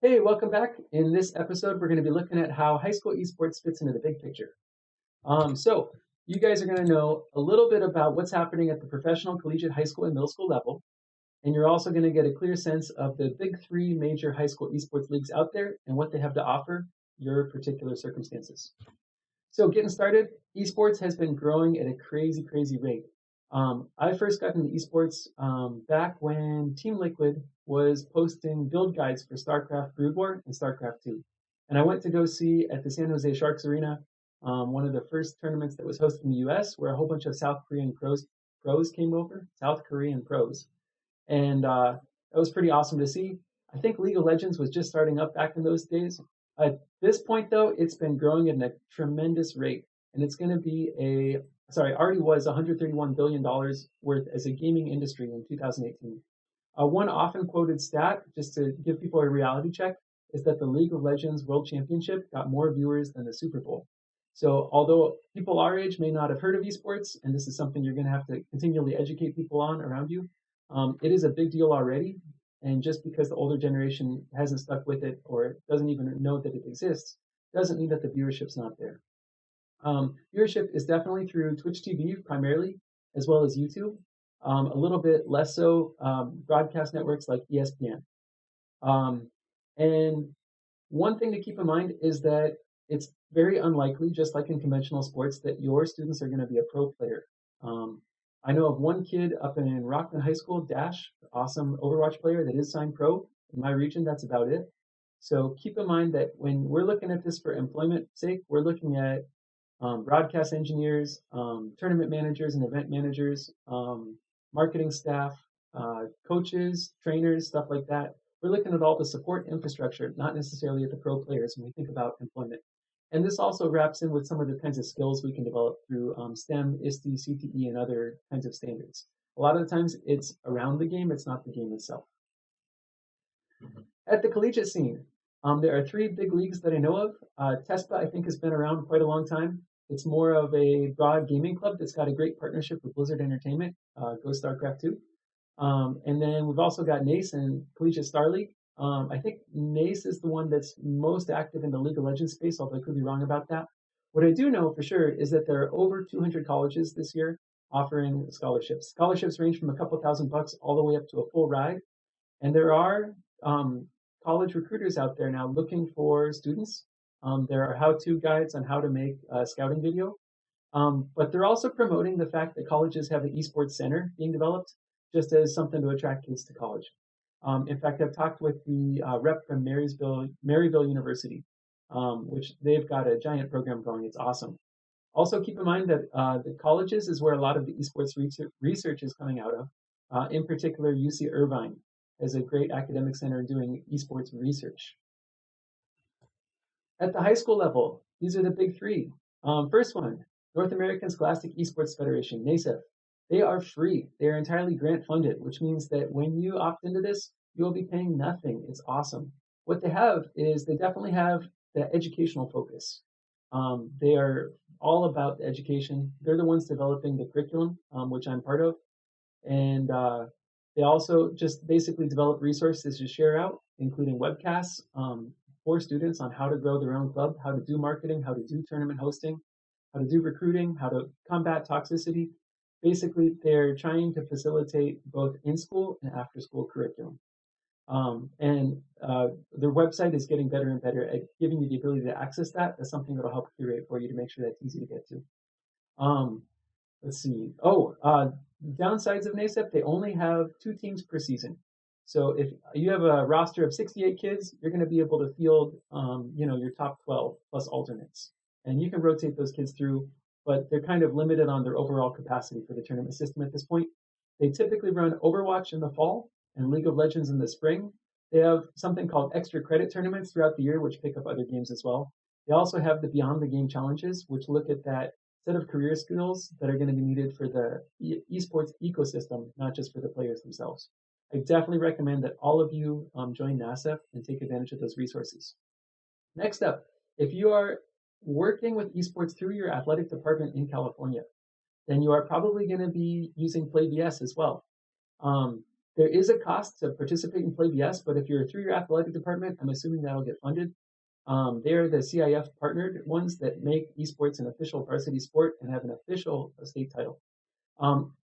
Hey, welcome back. In this episode, we're going to be looking at how high school esports fits into the big picture. So, you guys are going to know a little bit about what's happening at the professional, collegiate, high school, and middle school level. And you're also going to get a clear sense of the big three major high school esports leagues out there and what they have to offer your particular circumstances. So getting started, esports has been growing at a crazy, crazy rate. I first got into esports back when Team Liquid was posting build guides for StarCraft Brood War and StarCraft 2. And I went to go see at the San Jose Sharks Arena, one of the first tournaments that was hosted in the US, where a whole bunch of South Korean pros came over, South Korean pros. And that was pretty awesome to see. I think League of Legends was just starting up back in those days. At this point, though, it's been growing at a tremendous rate, and it's going to be already was $131 billion worth as a gaming industry in 2018. One often quoted stat, just to give people a reality check, is that the League of Legends World Championship got more viewers than the Super Bowl. So, although people our age may not have heard of esports, and this is something you're going to have to continually educate people on around you, it is a big deal already. And just because the older generation hasn't stuck with it or doesn't even know that it exists, doesn't mean that the viewership's not there. Viewership is definitely through Twitch TV primarily, as well as YouTube. A little bit less so broadcast networks like ESPN. Um, and one thing to keep in mind is that it's very unlikely, just like in conventional sports, that your students are going to be a pro player. Um, I know of one kid up in Rockland High School, Dash, awesome Overwatch player that is signed pro. In my region, that's about it. So keep in mind that when we're looking at this for employment sake, we're looking at broadcast engineers, tournament managers and event managers, marketing staff, coaches, trainers, stuff like that. We're looking at all the support infrastructure, not necessarily at the pro players when we think about employment. And this also wraps in with some of the kinds of skills we can develop through STEM, ISTE, CTE, and other kinds of standards. A lot of the times it's around the game, it's not the game itself. At the collegiate scene, there are three big leagues that I know of. TESPA, I think, has been around quite a long time. It's more of a broad gaming club that's got a great partnership with Blizzard Entertainment, Go StarCraft 2. And then we've also got NACE and Collegiate Star League. I think NACE is the one that's most active in the League of Legends space, although I could be wrong about that. What I do know for sure is that there are over 200 colleges this year offering scholarships. Scholarships range from a couple $1,000 all the way up to a full ride. And there are college recruiters out there now looking for students. There are how-to guides on how to make a scouting video. But they're also promoting the fact that colleges have an esports center being developed just as something to attract kids to college. In fact, I've talked with the rep from Maryville University, which they've got a giant program going. It's awesome. Also, keep in mind that the colleges is where a lot of the esports research is coming out of. In particular, UC Irvine has a great academic center doing esports research. At the high school level, these are the big three. First one, North American Scholastic Esports Federation, NASEF. They are free. They are entirely grant funded, which means that when you opt into this, you'll be paying nothing. It's awesome. What they have is they definitely have the educational focus. They are all about the education. They're the ones developing the curriculum, which I'm part of. And they also just basically develop resources to share out, including webcasts for students on how to grow their own club, how to do marketing, how to do tournament hosting, how to do recruiting, how to combat toxicity. Basically, they're trying to facilitate both in-school and after-school curriculum. And their website is getting better and better at giving you the ability to access that. That's something that'll help curate for you to make sure that's easy to get to. Let's see. Downsides of NASEP, they only have 2 teams per season. So if you have a roster of 68 kids, you're going to be able to field, your top 12 plus alternates. And you can rotate those kids through, but they're kind of limited on their overall capacity for the tournament system at this point. They typically run Overwatch in the fall and League of Legends in the spring. They have something called extra credit tournaments throughout the year, which pick up other games as well. They also have the Beyond the Game challenges, which look at that set of career skills that are going to be needed for the esports ecosystem, not just for the players themselves. I definitely recommend that all of you join NASEF and take advantage of those resources. Next up, if you are working with esports through your athletic department in California, then you are probably going to be using PlayVS as well. There is a cost to participate in Play BS, but if you're through your athletic department, I'm assuming that'll get funded. They're the CIF partnered ones that make esports an official varsity sport and have an official state title.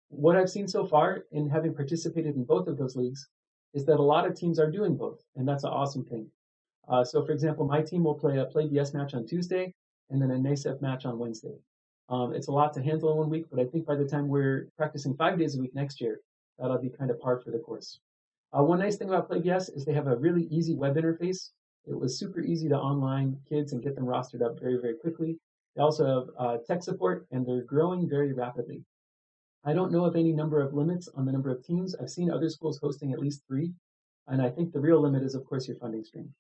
What I've seen so far in having participated in both of those leagues is that a lot of teams are doing both, and that's an awesome thing. So, for example, my team will play a Play BS match on Tuesday and then a NASEF match on Wednesday. It's a lot to handle in 1 week, but I think by the time we're practicing 5 days a week next year, that'll be kind of par for the course. One nice thing about Play BS is they have a really easy web interface. It was super easy to online kids and get them rostered up very, very quickly. They also have tech support, and they're growing very rapidly. I don't know of any number of limits on the number of teams. I've seen other schools hosting at least 3, and I think the real limit is, of course, your funding stream.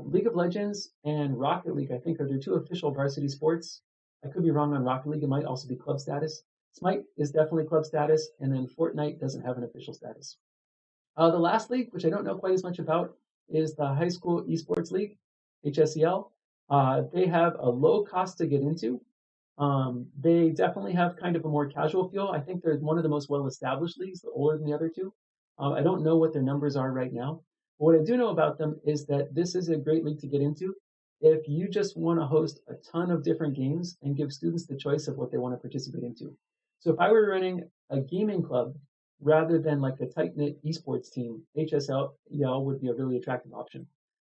League of Legends and Rocket League, I think, are their 2 official varsity sports. I could be wrong on Rocket League. It might also be club status. Smite is definitely club status, and then Fortnite doesn't have an official status. The last league, which I don't know quite as much about, is the High School Esports League, HSEL. They have a low cost to get into. They definitely have kind of a more casual feel. I think they're one of the most well-established leagues, older than the other 2. I don't know what their numbers are right now. But what I do know about them is that this is a great league to get into if you just want to host a ton of different games and give students the choice of what they want to participate into. So if I were running a gaming club rather than like a tight-knit esports team, HSEL would be a really attractive option.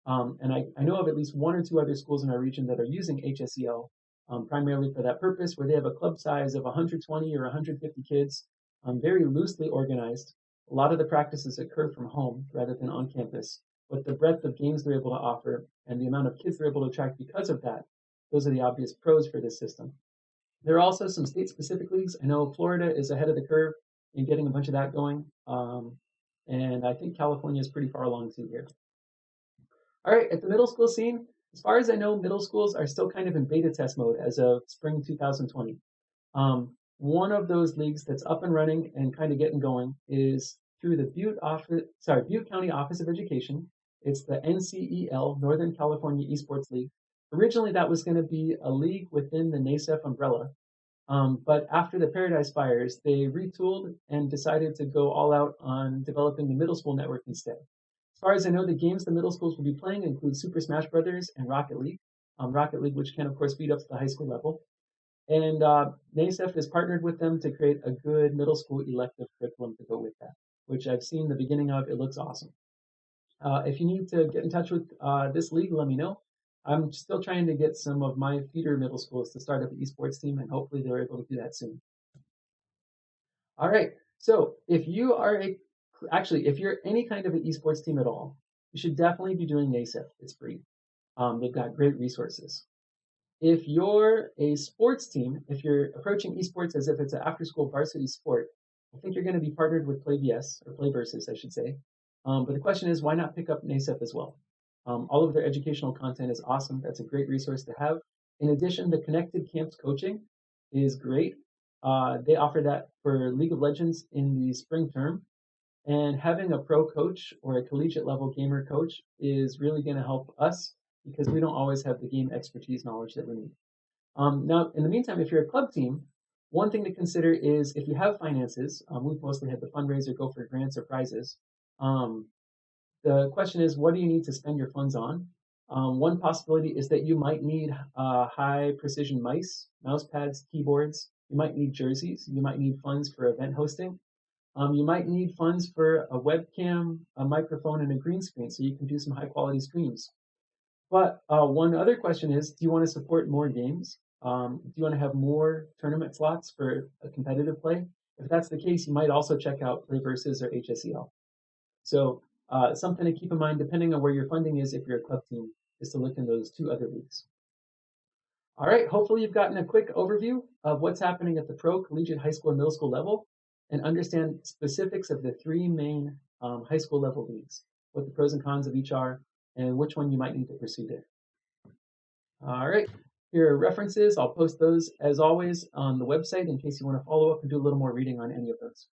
And I know of at least 1 or 2 other schools in our region that are using HSEL primarily for that purpose, where they have a club size of 120 or 150 kids, very loosely organized. A lot of the practices occur from home rather than on campus, but the breadth of games they're able to offer and the amount of kids they're able to attract because of that, those are the obvious pros for this system. There are also some state-specific leagues. I know Florida is ahead of the curve in getting a bunch of that going, and I think California is pretty far along too here. All right, at the middle school scene, as far as I know, middle schools are still kind of in beta test mode as of spring 2020. One of those leagues that's up and running and kind of getting going is through the Butte County Office of Education. It's the NCEL, Northern California Esports League. Originally, that was going to be a league within the NASEF umbrella, but after the Paradise Fires, they retooled and decided to go all out on developing the middle school network instead. As far as I know, the games the middle schools will be playing include Super Smash Brothers and Rocket League. Rocket League, which can, of course, beat up to the high school level. And NASEF has partnered with them to create a good middle school elective curriculum to go with that, which I've seen the beginning of. It looks awesome. If you need to get in touch with this league, let me know. I'm still trying to get some of my feeder middle schools to start up an esports team, and hopefully they're able to do that soon. All right, so if you are if you're any kind of an esports team at all, you should definitely be doing NASEF. It's free. They've got great resources. If you're a sports team, if you're approaching esports as if it's an after-school varsity sport, I think you're going to be partnered with PlayBS, or PlayVersus, I should say. But the question is, why not pick up NASEF as well? All of their educational content is awesome. That's a great resource to have. In addition, the Connected Camps coaching is great. They offer that for League of Legends in the spring term. And having a pro coach or a collegiate level gamer coach is really going to help us because we don't always have the game expertise knowledge that we need. Now, in the meantime, if you're a club team, one thing to consider is if you have finances, we've mostly had the fundraiser go for grants or prizes. The question is, what do you need to spend your funds on? One possibility is that you might need high precision mouse pads, keyboards. You might need jerseys. You might need funds for event hosting. You might need funds for a webcam, a microphone, and a green screen so you can do some high quality streams. But one other question is, do you want to support more games? Do you want to have more tournament slots for a competitive play? If that's the case, you might also check out PlayVersus or HSEL. So something to keep in mind, depending on where your funding is, if you're a club team, is to look in those 2 other leagues. All right, hopefully you've gotten a quick overview of what's happening at the pro, collegiate, high school, and middle school level, and understand specifics of the 3 main high school level leagues, what the pros and cons of each are, and which one you might need to pursue there. All right, here are references. I'll post those as always on the website in case you want to follow up and do a little more reading on any of those.